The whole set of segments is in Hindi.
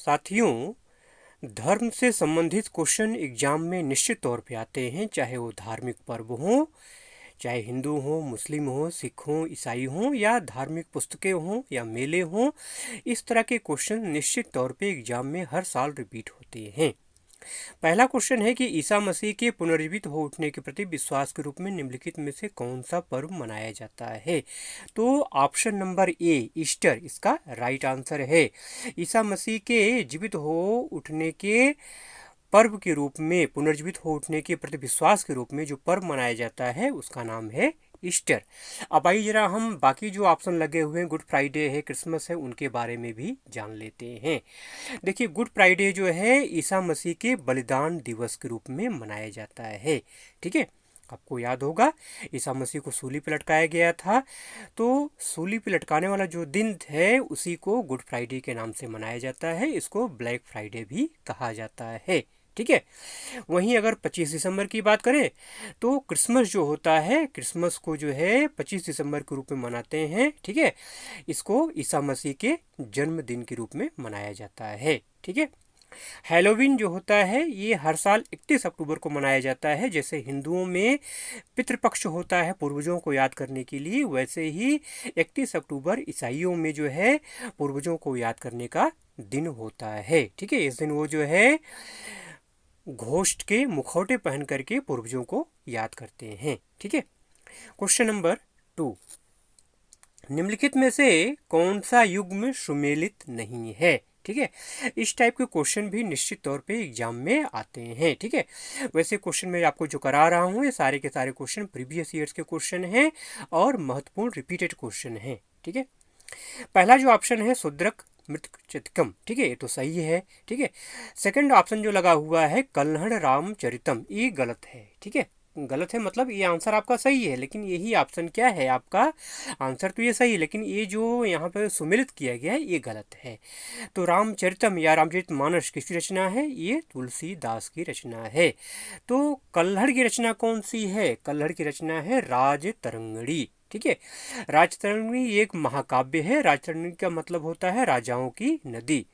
साथियों, धर्म से संबंधित क्वेश्चन एग्जाम में निश्चित तौर पे आते हैं, चाहे वो धार्मिक पर्व हो, चाहे हिंदू हो, मुस्लिम हो, सिख हो, ईसाई हो या धार्मिक पुस्तकें हों या मेले हों। इस तरह के क्वेश्चन निश्चित तौर पे एग्जाम में हर साल रिपीट होते हैं। पहला क्वेश्चन है कि ईसा मसीह के पुनर्जीवित हो उठने के प्रति विश्वास के रूप में निम्नलिखित में से कौन सा पर्व मनाया जाता है। तो ऑप्शन नंबर ए, ईस्टर, इसका राइट आंसर है। ईसा मसीह के जीवित हो उठने के पर्व के रूप में, पुनर्जीवित हो उठने के प्रति विश्वास के रूप में जो पर्व मनाया जाता है उसका नाम है ईस्टर। अब आइए जरा हम बाकी जो ऑप्शन लगे हुए हैं, गुड फ्राइडे है, क्रिसमस है, उनके बारे में भी जान लेते हैं। देखिए, गुड फ्राइडे जो है ईसा मसीह के बलिदान दिवस के रूप में मनाया जाता है। ठीक है, आपको याद होगा ईसा मसीह को सूली पे लटकाया गया था, तो सूली पे लटकाने वाला जो दिन है उसी को गुड फ्राइडे के नाम से मनाया जाता है। इसको ब्लैक फ्राइडे भी कहा जाता है। ठीक है, वहीं अगर 25 दिसंबर की बात करें तो क्रिसमस जो होता है, क्रिसमस को जो है 25 दिसंबर के रूप में मनाते हैं। ठीक है, इसको ईसा मसीह के जन्मदिन के रूप में मनाया जाता है। ठीक है, हैलोवीन जो होता है ये हर साल 31 अक्टूबर को मनाया जाता है। जैसे हिंदुओं में पितृपक्ष होता है पूर्वजों को याद करने के लिए, वैसे ही 31 अक्टूबर ईसाइयों में जो है पूर्वजों को याद करने का दिन होता है। ठीक है, इस दिन वो जो है घोष्ट के मुखौटे पहन करके पूर्वजों को याद करते हैं। ठीक है, क्वेश्चन नंबर 2, निम्नलिखित में से कौन सा युग्म सुमेलित नहीं है। ठीक है, इस टाइप के क्वेश्चन भी निश्चित तौर पे एग्जाम में आते हैं। ठीक है, वैसे क्वेश्चन मैं आपको जो करा रहा हूँ ये सारे के सारे क्वेश्चन प्रीवियस ईयर्स के क्वेश्चन हैं और महत्वपूर्ण रिपीटेड क्वेश्चन हैं। ठीक है, पहला जो ऑप्शन है शूद्रक मृतकम, ठीक है, ये तो सही है। ठीक है, सेकंड ऑप्शन जो लगा हुआ है कल्हड़ रामचरितम, ये गलत है। ठीक है, गलत है मतलब ये आंसर आपका सही है, लेकिन यही ऑप्शन क्या है आपका आंसर, तो ये सही है, लेकिन ये जो यहाँ पर सुमेलित किया गया है ये गलत है। तो रामचरितम या रामचरितमानस किसकी रचना है, ये तुलसीदास की रचना है। तो कल्हड़ की रचना कौन सी है, कल्हड़ की रचना है राजतरंगिणी। ठीक है, राजतरंगिणी एक महाकाव्य है। राजतरंगिणी का मतलब होता है राजाओं की नदी।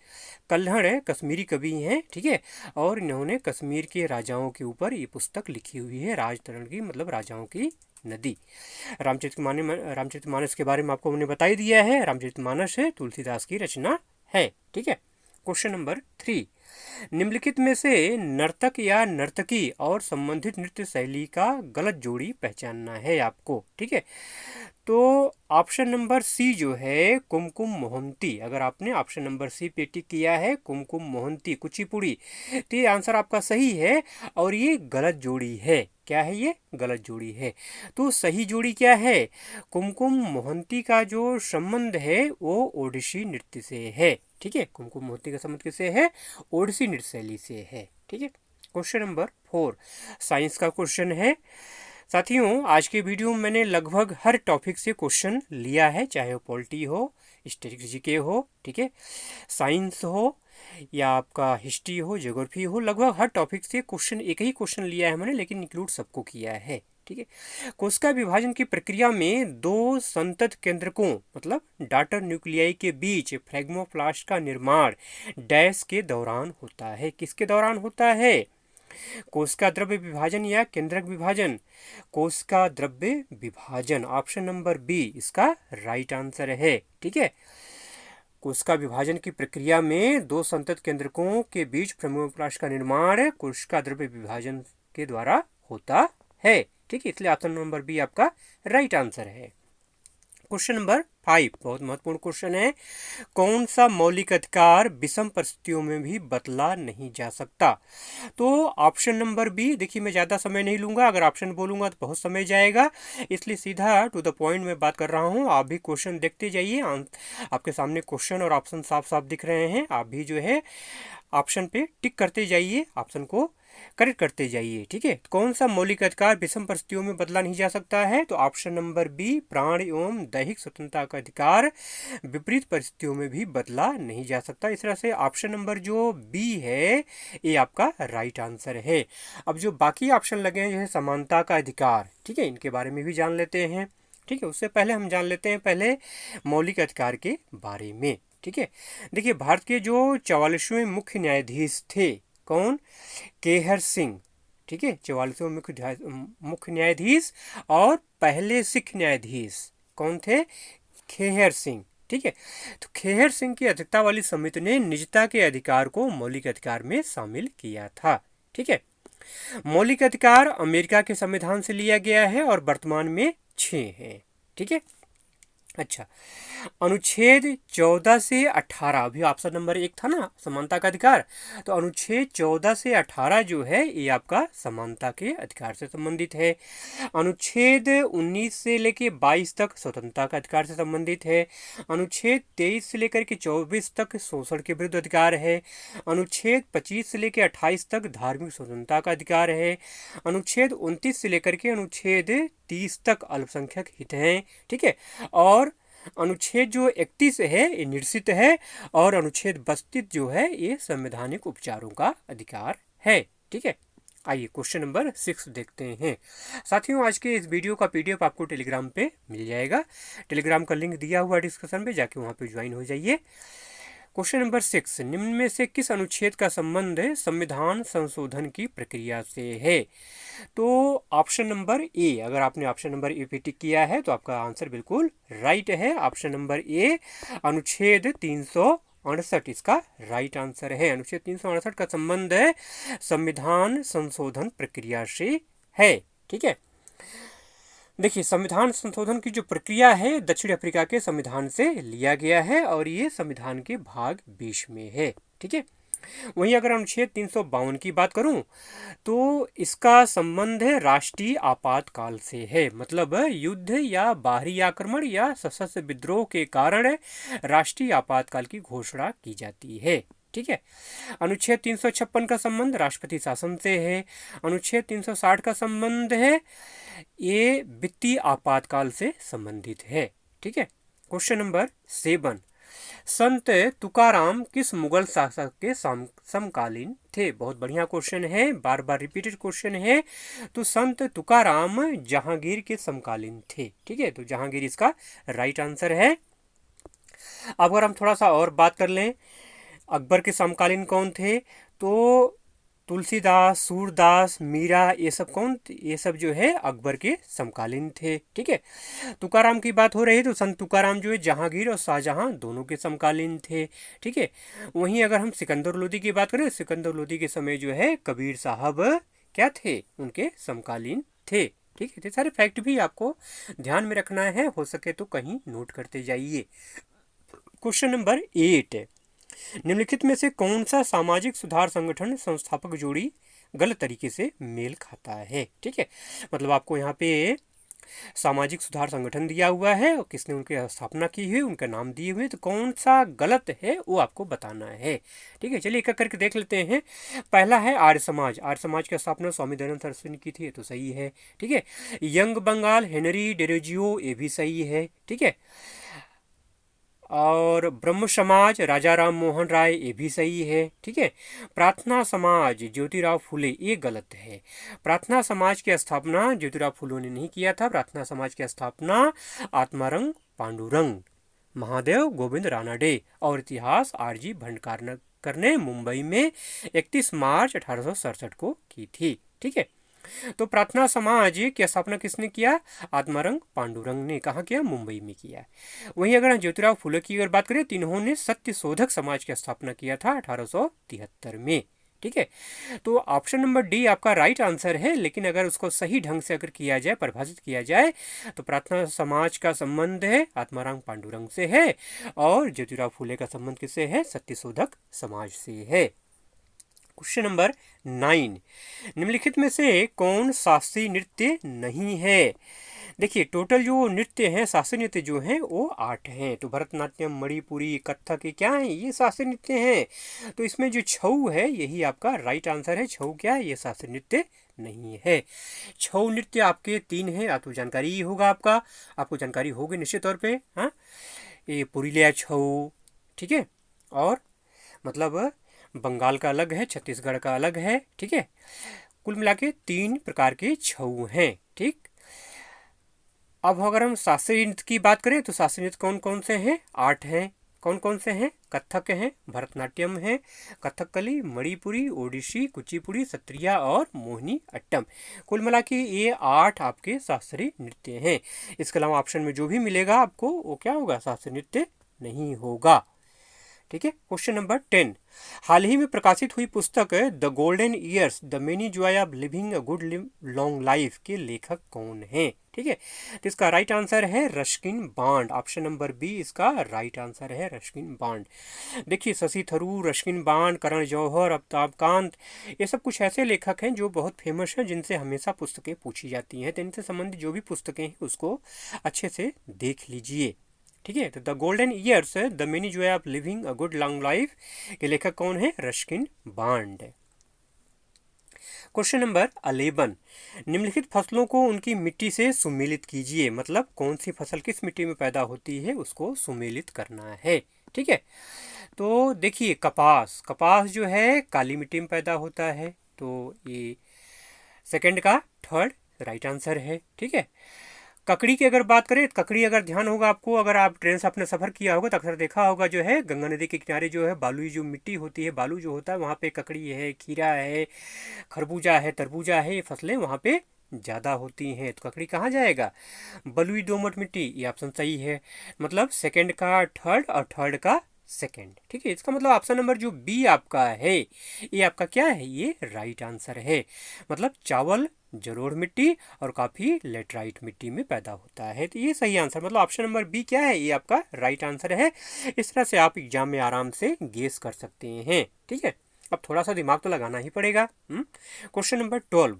कल्हड़ है कश्मीरी कवि हैं। ठीक है, और इन्होंने कश्मीर के राजाओं के ऊपर ये पुस्तक लिखी हुई है। राजतरंगिणी मतलब राजाओं की नदी। रामचरितमानस के बारे में आपको हमने बता ही दिया है, रामचरितमानस है तुलसीदास की रचना है। ठीक है, क्वेश्चन नंबर 3, निम्नलिखित में से नर्तक या नर्तकी और संबंधित नृत्य शैली का गलत जोड़ी पहचानना है आपको। ठीक है, तो ऑप्शन नंबर सी जो है कुमकुम मोहंती, अगर आपने ऑप्शन नंबर सी पे टिक किया है कुमकुम मोहंती कुचिपुड़ी, तो ये आंसर आपका सही है और ये गलत जोड़ी है। क्या है ये, गलत जोड़ी है। तो सही जोड़ी क्या है, कुमकुम मोहंती का जो संबंध है वो ओडिसी नृत्य से है। ठीक है, कुमकुम मोहंती का संबंध किससे है, ओडिसी नृत्य शैली से है। ठीक है, क्वेश्चन नंबर 4 साइंस का क्वेश्चन है। साथियों, आज के वीडियो में मैंने लगभग हर टॉपिक से क्वेश्चन लिया है, चाहे वो पॉलिटी हो, स्टैटिस्टिक्स के हो, ठीक है, साइंस हो या आपका हिस्ट्री हो, ज्योग्राफी हो, लगभग हर टॉपिक से क्वेश्चन, एक ही क्वेश्चन लिया है मैंने, लेकिन इंक्लूड सबको किया है। ठीक है, कोशिका विभाजन की प्रक्रिया में दो संतत केंद्रकों मतलब डॉटर न्यूक्लियाई के बीच फ्लेग्मोप्लास्ट का निर्माण डैश के दौरान होता है। किसके दौरान होता है, कोशिका द्रव्य विभाजन या केंद्रक विभाजन, कोशिका द्रव्य विभाजन, ऑप्शन नंबर बी इसका राइट आंसर है। ठीक है, कोशिका विभाजन की प्रक्रिया में दो संतत केंद्रकों के बीच फ्लेग्मोप्लास्ट का निर्माण कोशिका द्रव्य विभाजन के द्वारा होता है। ठीक है, इसलिए ऑप्शन नंबर बी आपका राइट आंसर है। क्वेश्चन नंबर 5 बहुत महत्वपूर्ण क्वेश्चन है, कौन सा मौलिक अधिकार विषम परिस्थितियों में भी बदला नहीं जा सकता। तो ऑप्शन नंबर बी, देखिए मैं ज़्यादा समय नहीं लूंगा, अगर ऑप्शन बोलूंगा तो बहुत समय जाएगा, इसलिए सीधा टू द पॉइंट में बात कर रहा हूँ। आप भी क्वेश्चन देखते जाइए, आपके सामने क्वेश्चन और ऑप्शन साफ साफ दिख रहे हैं, आप भी जो है ऑप्शन पे टिक करते जाइए, ऑप्शन को करेक्ट करते जाइए। ठीक है, कौन सा मौलिक अधिकार विषम परिस्थितियों में बदला नहीं जा सकता है, तो ऑप्शन नंबर बी प्राण एवं दैहिक स्वतंत्रता का अधिकार विपरीत परिस्थितियों में भी बदला नहीं जा सकता। इस तरह से ऑप्शन नंबर जो बी है ये आपका राइट आंसर है। अब जो बाकी ऑप्शन लगे हैं जो है समानता का अधिकार, ठीक है, इनके बारे में भी जान लेते हैं। ठीक है, उससे पहले हम जान लेते हैं पहले मौलिक अधिकार के बारे में। ठीक है। देखिए, भारत के जो 44वें मुख्य न्यायाधीश थे, कौन? केहर सिंह। ठीक है, 44वें मुख्य न्यायाधीश और पहले सिख न्यायाधीश कौन थे? खेहर सिंह। ठीक है, तो खेहर सिंह की अध्यक्षता वाली समिति ने निजता के अधिकार को मौलिक अधिकार में शामिल किया था। ठीक है, मौलिक अधिकार अमेरिका के संविधान से लिया गया है और वर्तमान में 6 हैं। ठीक है, अच्छा, अनुच्छेद 14 से 18, अभी ऑप्शन नंबर 1 था ना, समानता का अधिकार, तो अनुच्छेद 14 से 18 जो है ये आपका समानता के अधिकार से संबंधित है। अनुच्छेद 19 से लेकर 22 तक स्वतंत्रता का अधिकार से संबंधित है। अनुच्छेद 23 से लेकर के 24 तक शोषण के विरुद्ध अधिकार है। अनुच्छेद 25 से लेकर 28 तक धार्मिक स्वतंत्रता का अधिकार है। अनुच्छेद 29 से लेकर के अनुच्छेद 30 तक अल्पसंख्यक हित हैं। ठीक है, और अनुच्छेद जो 31 है ये निश्चित है, और अनुच्छेद 32 जो है ये संवैधानिक उपचारों का अधिकार है। ठीक है, आइए क्वेश्चन नंबर 6 देखते हैं। साथियों, आज के इस वीडियो का पीडीएफ आपको टेलीग्राम पे मिल जाएगा। टेलीग्राम का लिंक दिया हुआ डिस्क्रिप्शन में, जाके वहाँ पे ज्वाइन हो जाइए। क्वेश्चन नंबर 6, निम्न में से किस अनुच्छेद का संबंध संविधान संशोधन की प्रक्रिया से है? तो ऑप्शन नंबर ए, अगर आपने ऑप्शन नंबर ए पे टिक किया है तो आपका आंसर बिल्कुल राइट है। ऑप्शन नंबर ए, अनुच्छेद 368 इसका राइट आंसर है। अनुच्छेद 368 का संबंध है संविधान संशोधन प्रक्रिया से है। ठीक है, देखिए, संविधान संशोधन की जो प्रक्रिया है दक्षिण अफ्रीका के संविधान से लिया गया है और ये संविधान के भाग 20 में है। ठीक है, वहीं अगर अनुच्छेद 352 की बात करूं तो इसका संबंध है राष्ट्रीय आपातकाल से है, मतलब युद्ध या बाहरी आक्रमण या सशस्त्र विद्रोह के कारण राष्ट्रीय आपातकाल की घोषणा की जाती है। ठीक है, अनुच्छेद 356 का संबंध राष्ट्रपति शासन से है। अनुच्छेद 360 का संबंध है ये वित्तीय आपातकाल से संबंधित है। ठीक है, क्वेश्चन नंबर 7, संत तुकाराम किस मुगल शासक के समकालीन थे? बहुत बढ़िया क्वेश्चन है, बार बार रिपीटेड क्वेश्चन है। तो संत तुकाराम जहांगीर के समकालीन थे। ठीक है, तो जहांगीर इसका राइट आंसर है। अब अगर हम थोड़ा सा और बात कर लें, अकबर के समकालीन कौन थे? तो तुलसीदास, सूरदास, मीरा, ये सब कौन? ये सब जो है अकबर के समकालीन थे। ठीक है, तुकाराम की बात हो रही है तो संत तुकाराम जो है जहांगीर और शाहजहां दोनों के समकालीन थे। ठीक है, वहीं अगर हम सिकंदर लोदी की बात करें, सिकंदर लोदी के समय जो है कबीर साहब क्या थे? उनके समकालीन थे। ठीक है, ये सारे फैक्ट भी आपको ध्यान में रखना है, हो सके तो कहीं नोट करते जाइए। क्वेश्चन नंबर 8, निम्नलिखित में से कौन सा सामाजिक सुधार संगठन संस्थापक जोड़ी गलत तरीके से मेल खाता है? ठीक है, मतलब आपको यहाँ पे सामाजिक सुधार संगठन दिया हुआ है और किसने उनकी स्थापना की है, उनका नाम दिए हुए, तो कौन सा गलत है वो आपको बताना है। ठीक है, चलिए एक एक करके देख लेते हैं। पहला है आर्य समाज। आर्य समाज की स्थापना स्वामी दयानंद सरस्वती ने की थी, तो सही है। ठीक है, यंग बंगाल हेनरी डेरोजियो, ये भी सही है। ठीक है, और ब्रह्म समाज राजा राम मोहन राय, ये भी सही है। ठीक है, प्रार्थना समाज ज्योतिराव फुले, ये गलत है। प्रार्थना समाज की स्थापना ज्योतिराव फुले ने नहीं किया था। प्रार्थना समाज की स्थापना आत्मारंग पांडुरंग, महादेव गोविंद रानाडे और इतिहास आरजी भंडारकर ने मुंबई में 31 मार्च 1867 को की थी। ठीक है, तो प्रार्थना समाज की स्थापना किसने किया? आत्मारंग पांडुरंग ने। कहाँ किया? मुंबई में किया। वहीं अगर ज्योतिराव फुले की अगर बात करें तो इन्होंने सत्य शोधक समाज की स्थापना किया था 1873 में। ठीक है, तो ऑप्शन नंबर डी आपका राइट आंसर है, लेकिन अगर उसको सही ढंग से अगर किया जाए, परिभाषित किया जाए, तो प्रार्थना समाज का संबंध है आत्माराम पांडुरंग से है और ज्योतिराव फुले का संबंध किससे है? सत्यशोधक समाज से है। क्वेश्चन नंबर 9, निम्नलिखित में से कौन शास्त्रीय नृत्य नहीं है? देखिए, टोटल जो नृत्य हैं, शास्त्रीय नृत्य जो हैं वो 8 हैं। तो भरतनाट्यम, मणिपुरी, कथक, ये क्या है? ये शास्त्रीय नृत्य हैं। तो इसमें जो छऊ है यही आपका राइट आंसर है। छऊ क्या है? ये शास्त्रीय नृत्य नहीं है। छऊ नृत्य आपके 3 हैं, आपको जानकारी ही होगा, आपको जानकारी होगी निश्चित तौर पे। हाँ, ये पुरुलिया छऊ, ठीक है, और मतलब बंगाल का अलग है, छत्तीसगढ़ का अलग है। ठीक है, कुल मिला के 3 प्रकार के छऊ हैं। ठीक, अब अगर हम शास्त्रीय नृत्य की बात करें तो शास्त्रीय नृत्य कौन कौन से हैं? 8 हैं। कौन कौन से हैं? कथक हैं, भरतनाट्यम है, कथकली, मणिपुरी, ओडिसी, कुचिपुड़ी, सत्रिया और मोहिनी अट्टम। कुल मिला के ये 8 आपके शास्त्रीय नृत्य हैं। इसके अलावा ऑप्शन में जो भी मिलेगा आपको वो क्या होगा? शास्त्रीय नृत्य नहीं होगा। ठीक है। क्वेश्चन नंबर 10, हाल ही में प्रकाशित हुई पुस्तक the golden years the many joy of living a good long life के लेखक कौन हैं? ठीक है, तो इसका राइट आंसर है Ruskin Bond. Option number B इसका राइट आंसर है, रस्किन बॉन्ड। देखिए, शशि थरूर, रस्किन बॉन्ड, करण जौहर, अमिताभ कांत, ये सब कुछ ऐसे लेखक हैं जो बहुत फेमस हैं, जिनसे हमेशा पुस्तकें पूछी जाती हैं। तो इनसे संबंधित जो भी पुस्तकें हैं उसको अच्छे से देख लीजिए। ठीक है, तो the golden years the many joy of living a good long life के लेखक कौन है? Ruskin bond. क्वेश्चन नंबर 11, निम्नलिखित फसलों को उनकी मिट्टी से सुमेलित कीजिए। मतलब कौन सी फसल किस मिट्टी में पैदा होती है उसको सुमेलित करना है। ठीक है, तो देखिए, कपास, कपास जो है काली मिट्टी में पैदा होता है, तो ये सेकंड का थर्ड राइट आंसर है। ठीक है, ककड़ी की अगर बात करें, ककड़ी अगर ध्यान होगा आपको, अगर आप ट्रेन से अपने सफ़र किया होगा तो अक्सर देखा होगा जो है गंगा नदी के किनारे जो है बालुई जो मिट्टी होती है, बालू जो होता है वहाँ पे ककड़ी है, खीरा है, खरबूजा है, तरबूजा है, ये फसलें वहाँ पे ज़्यादा होती हैं। तो ककड़ी कहाँ जाएगा? बलुई दोमट मिट्टी, ये ऑप्शन सही है। मतलब सेकंड का थर्ड और थर्ड का सेकंड। ठीक है, इसका मतलब ऑप्शन नंबर जो बी आपका है ये आपका क्या है? ये राइट आंसर है। मतलब चावल जलोढ़ मिट्टी और काफ़ी लेटराइट मिट्टी में पैदा होता है, तो ये सही आंसर, मतलब ऑप्शन नंबर बी क्या है? ये आपका राइट आंसर है। इस तरह से आप एग्जाम में आराम से गेस कर सकते हैं। ठीक है, अब थोड़ा सा दिमाग तो लगाना ही पड़ेगा। क्वेश्चन नंबर 12,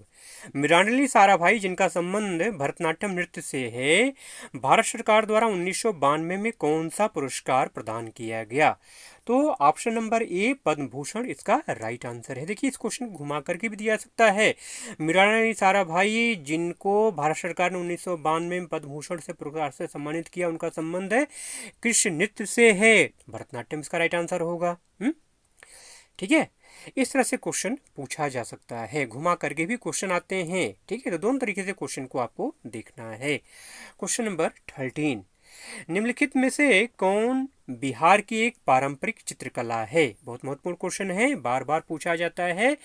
मृणालिनी साराभाई जिनका संबंध भरतनाट्यम नृत्य से है, भारत सरकार द्वारा 1992 में कौन सा पुरस्कार प्रदान किया गया? तो option number A Padma Bhushan इसका राइट आंसर है। देखिए, इस क्वेश्चन को घुमा करके भी दिया सकता है। मृणालिनी साराभाई जिनको भारत सरकार ने 1992 में पद्म भूषण से पुरस्कार से सम्मानित किया, उनका संबंध है कृष्ण नृत्य से है, भरतनाट्यम इसका राइट आंसर होगा। ठीक है, इस तरह से क्वेश्चन पूछा जा सकता है, घुमा करके भी क्वेश्चन आते हैं। ठीक है, तो दोनों तरीके से क्वेश्चन को आपको देखना है। क्वेश्चन नंबर 13, निम्नलिखित में से कौन बिहार की एक पारंपरिक चित्रकला है? बहुत महत्वपूर्ण क्वेश्चन है, बार बार पूछा जाता है।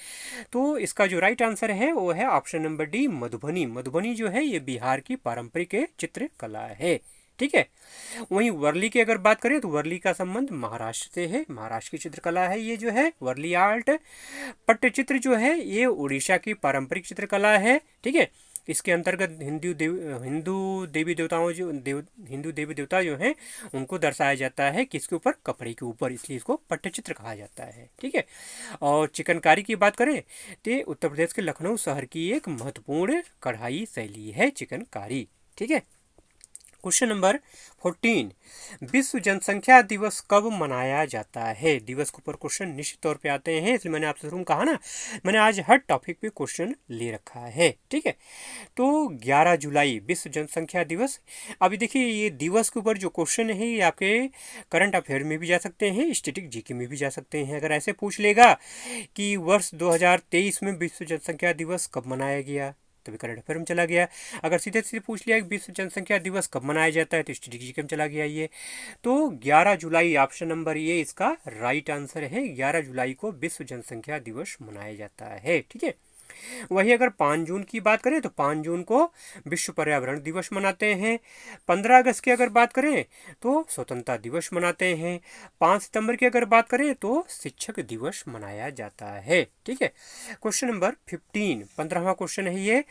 तो इसका जो राइट आंसर है वो है option number D, Madhubani. Madhubani जो है ये बिहार की पारंपरिक चित्रकला है। ठीक है, वहीं वर्ली की अगर बात करें तो वर्ली का संबंध महाराष्ट्र से है, महाराष्ट्र की चित्रकला है ये जो है वर्ली आर्ट। पट्टचित्र जो है ये उड़ीसा की पारंपरिक चित्रकला है। ठीक है, इसके अंतर्गत हिंदू देवी देवताओं हिंदू देवी देवता जो हैं उनको दर्शाया जाता है किसके ऊपर? कपड़े के ऊपर, इसलिए इसको पट्टचित्र कहा जाता है। ठीक है, और चिकनकारी की बात करें तो उत्तर प्रदेश के लखनऊ शहर की एक महत्वपूर्ण कढ़ाई शैली है चिकनकारी। ठीक है, क्वेश्चन नंबर 14, विश्व जनसंख्या दिवस कब मनाया जाता है? दिवस के ऊपर क्वेश्चन निश्चित तौर पे आते हैं, इसलिए मैंने आपसे शुरू कहा ना, मैंने आज हर टॉपिक पे क्वेश्चन ले रखा है। ठीक है, तो 11 जुलाई विश्व जनसंख्या दिवस। अभी देखिए, ये दिवस के ऊपर जो क्वेश्चन है ये आपके करंट अफेयर में भी जा सकते हैं, स्टैटिक जीके में भी जा सकते हैं। अगर ऐसे पूछ लेगा कि वर्ष 2023 में विश्व जनसंख्या दिवस कब मनाया गया, तभी करंट अफेयर में चला गया। अगर सीधे सीधे पूछ लिया कि विश्व जनसंख्या दिवस कब मनाया जाता है तो स्टैटिक जीके में चला गया ये। तो 11 जुलाई ऑप्शन नंबर ये इसका राइट आंसर है। 11 जुलाई को विश्व जनसंख्या दिवस मनाया जाता है। ठीक है, वहीं अगर 5 जून की बात करें तो 5 जून को विश्व पर्यावरण दिवस मनाते हैं। 15 अगस्त की अगर बात करें तो स्वतंत्रता दिवस मनाते हैं। 5 सितंबर की अगर बात करें तो शिक्षक दिवस मनाया जाता है। ठीक है, क्वेश्चन नंबर 15, 15वां क्वेश्चन है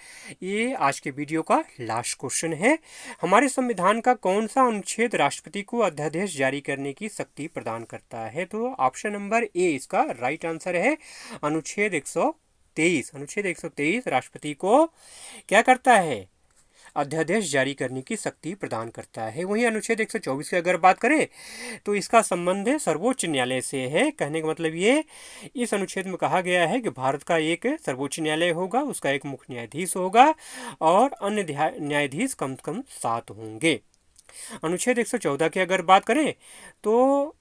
ये आज के वीडियो का लास्ट क्वेश्चन है। हमारे संविधान का कौन सा अनुच्छेद राष्ट्रपति को अध्यादेश जारी करने की शक्ति प्रदान करता है? तो ऑप्शन नंबर ए इसका राइट आंसर है, अनुच्छेद 123। अनुच्छेद 123 राष्ट्रपति को क्या करता है? अध्यादेश जारी करने की शक्ति प्रदान करता है। वहीं अनुच्छेद 124 की अगर बात करें तो इसका संबंध सर्वोच्च न्यायालय से है। कहने का मतलब ये, इस अनुच्छेद में कहा गया है कि भारत का एक सर्वोच्च न्यायालय होगा, उसका एक मुख्य न्यायाधीश होगा और अन्य न्यायाधीश कम से कम 7 होंगे। अनुच्छेद 114 की अगर बात करें तो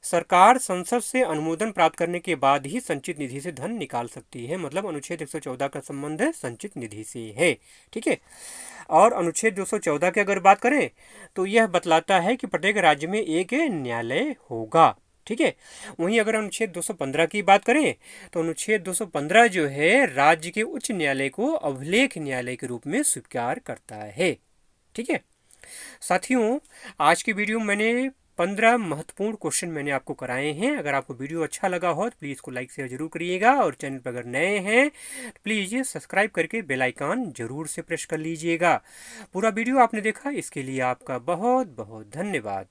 सरकार संसद से अनुमोदन प्राप्त करने के बाद ही संचित निधि से धन निकाल सकती है। मतलब अनुच्छेद 114 का संबंध संचित निधि से है। ठीक है। और अनुच्छेद 214 की अगर बात करें तो यह बतलाता है कि प्रत्येक राज्य में एक न्यायालय होगा। ठीक है। वहीं अगर अनुच्छेद 215 की बात करें तो अनुच्छेद 215 जो है राज्य के उच्च न्यायालय को अभिलेख न्यायालय के रूप में स्वीकार करता है। ठीक है साथियों, आज की वीडियो में मैंने 15 महत्वपूर्ण क्वेश्चन मैंने आपको कराए हैं। अगर आपको वीडियो अच्छा लगा हो तो प्लीज़ इसको लाइक शेयर जरूर करिएगा, और चैनल पर अगर नए हैं तो प्लीज़ सब्सक्राइब करके बेल आइकन जरूर से प्रेस कर लीजिएगा। पूरा वीडियो आपने देखा इसके लिए आपका बहुत बहुत धन्यवाद।